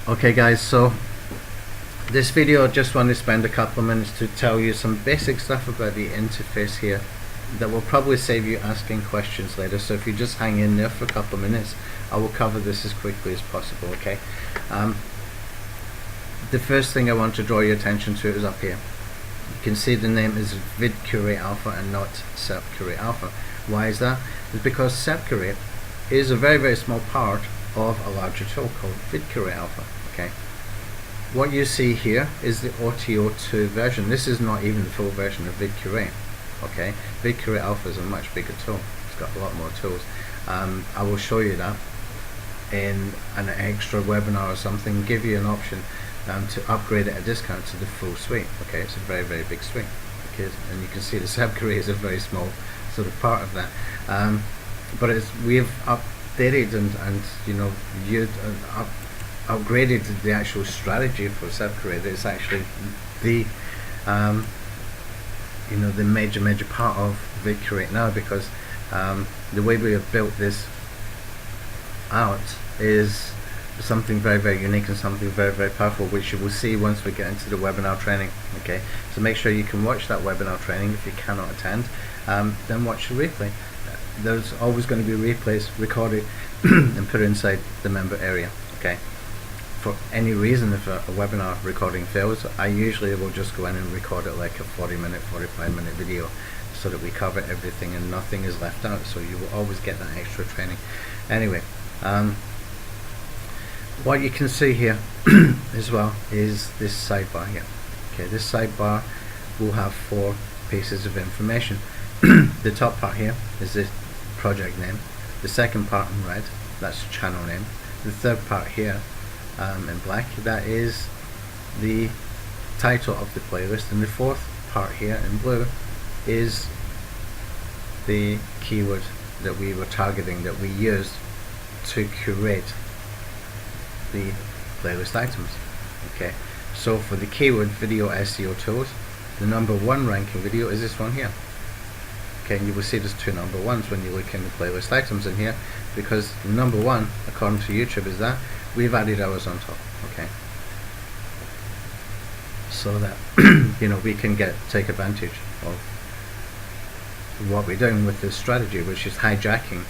Okay guys, so this video I just want to spend a couple of minutes to tell you some basic stuff about the interface here that will probably save you asking questions later. So if you just hang in there for a couple of minutes, I will cover this as quickly as possible. Okay. The first thing I want to draw your attention to is up here. You can see the name is Curate Alpha and not Serp Curate Alpha. Why is that? It's because Serp Curate is a very small part of a larger tool called Curate Alpha. Okay. What you see here is the OTO2 version. This is not even the full version of Curate. Okay. Curate Alpha is a much bigger tool. It's got a lot more tools. I will show you that in an extra webinar or something. Give you an option to upgrade at a discount to the full suite. Okay, it's a very big suite. Okay, and you can see the Serp Curate is a very small sort of part of that. But we've updated and you know upgraded the actual strategy for Serp Curate. It's actually the you know, the major part of Curate now, because the way we have built this out is something very unique and something very powerful, which you will see once we get into the webinar training. Okay, so make sure you can watch that webinar training. If you cannot attend, then watch the replay. There's always going to be replays recorded and put inside the member area. Okay, for any reason, if a webinar recording fails, I usually will just go in and record it like a 40-minute, 45-minute video, so that we cover everything and nothing is left out, so you will always get that extra training. Anyway, what you can see here as well is this sidebar here. Okay, this sidebar will have 4 pieces of information. The top part here is the project name. The second part in red, that's channel name. The third part here in black, that is the title of the playlist, and the fourth part here in blue is the keyword that we were targeting, that we used to curate the playlist items. Okay, so for the keyword video SEO tools, the #1 ranking video is this one here. Okay, and you will see there's 2 #1s when you look in the playlist items in here, because the #1 according to YouTube is that we've added ours on top. Okay, so that you know, we can take advantage of what we're doing with this strategy, which is hijacking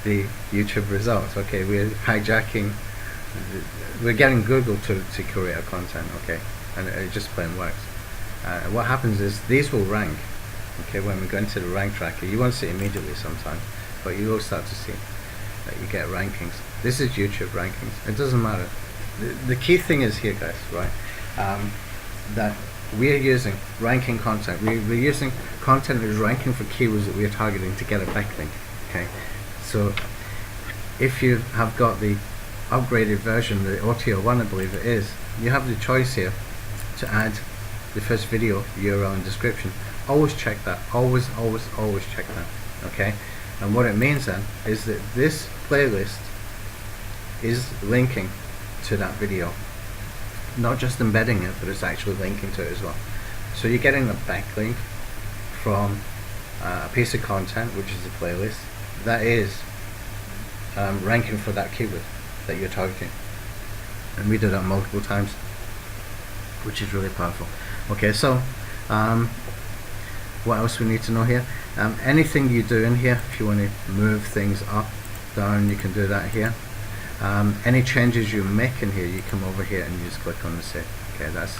the YouTube results. Okay, we're hijacking, we're getting Google to curate our content. Okay, and it just plain works. What happens is these will rank. Okay, when we go into the rank tracker, you won't see it immediately sometimes, but you will start to see that you get rankings. This is YouTube rankings. It doesn't matter. The key thing is here, guys, right? That we are using ranking content. We're using content that is ranking for keywords that we are targeting to get a backlink. Okay, so if you have got the upgraded version, the OTO1 I believe it is, you have the choice here to add the first video URL and description. Always check that. Always check that. Okay, and what it means then is that this playlist is linking to that video, not just embedding it, but it's actually linking to it as well. So you're getting a backlink from a piece of content, which is a playlist that is ranking for that keyword that you're targeting, and we do that multiple times, which is really powerful. Okay, so what else we need to know here? Anything you do in here, if you want to move things up, down, you can do that here. Any changes you make in here, you come over here and you just click on the save. Okay, that's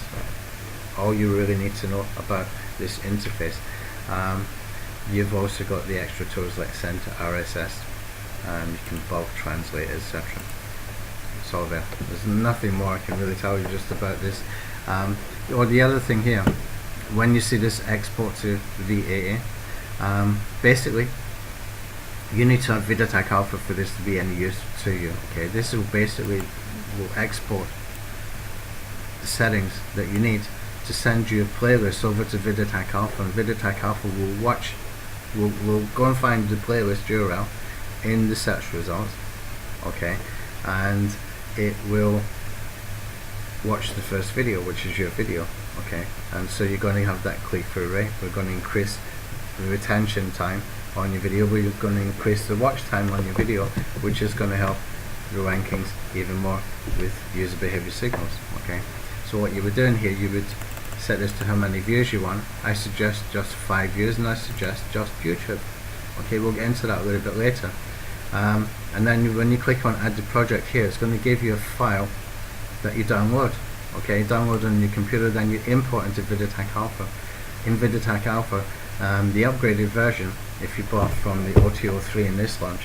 all you really need to know about this interface. You've also got the extra tools like send to RSS, you can bulk translate, etc. It's all there. There's nothing more I can really tell you just about this. Or the other thing here, when you see this export to VAA, basically you need to have VidTech Alpha for this to be any use to you. Okay, this will basically export the settings that you need to send your playlist over to VidTech Alpha, and VidTech Alpha will go and find the playlist URL in the search results. Okay, and it will watch the first video, which is your video. Okay, and so you're going to have that click-through rate. We're going to increase the retention time on your video. We're going to increase the watch time on your video, which is going to help the rankings even more with user behavior signals. Okay, so what you would do in here, you would set this to how many views you want. I suggest just 5 views, and I suggest just YouTube. Okay, we'll get into that a little bit later. And then when you click on add the project here, it's going to give you a file that you download. Okay, download on your computer, then you import into VidTech Alpha. In VidTech Alpha, the upgraded version, if you bought from the OTO3 in this launch,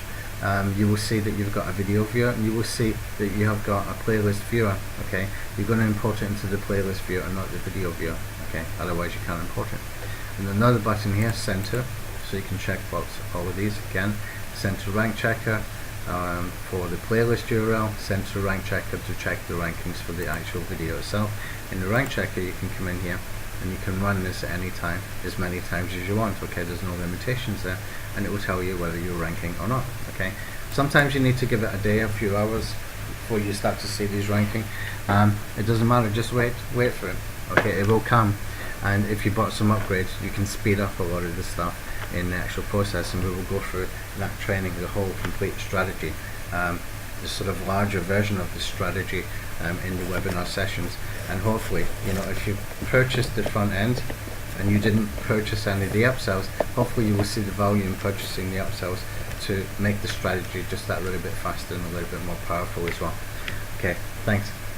you will see that you've got a video viewer, and you will see that you have got a playlist viewer. Okay, you're going to import it into the playlist viewer and not the video viewer. Okay, otherwise you can't import it. And another button here, center, so you can check box all of these again. Center rank checker for the playlist URL, center rank checker to check the rankings for the actual video itself. In the rank checker, you can come in here and you can run this at any time, as many times as you want. Okay, there's no limitations there, and it will tell you whether you're ranking or not. Okay, sometimes you need to give it a day, a few hours before you start to see these ranking. It doesn't matter, just wait for it. Okay, it will come, and if you bought some upgrades, you can speed up a lot of this stuff in the actual process, and we will go through that training, the whole complete strategy, the sort of larger version of the strategy in the webinar sessions. And hopefully, you know, if you purchased the front end and you didn't purchase any of the upsells, hopefully you will see the value in purchasing the upsells to make the strategy just that little bit faster and a little bit more powerful as well. Okay, thanks.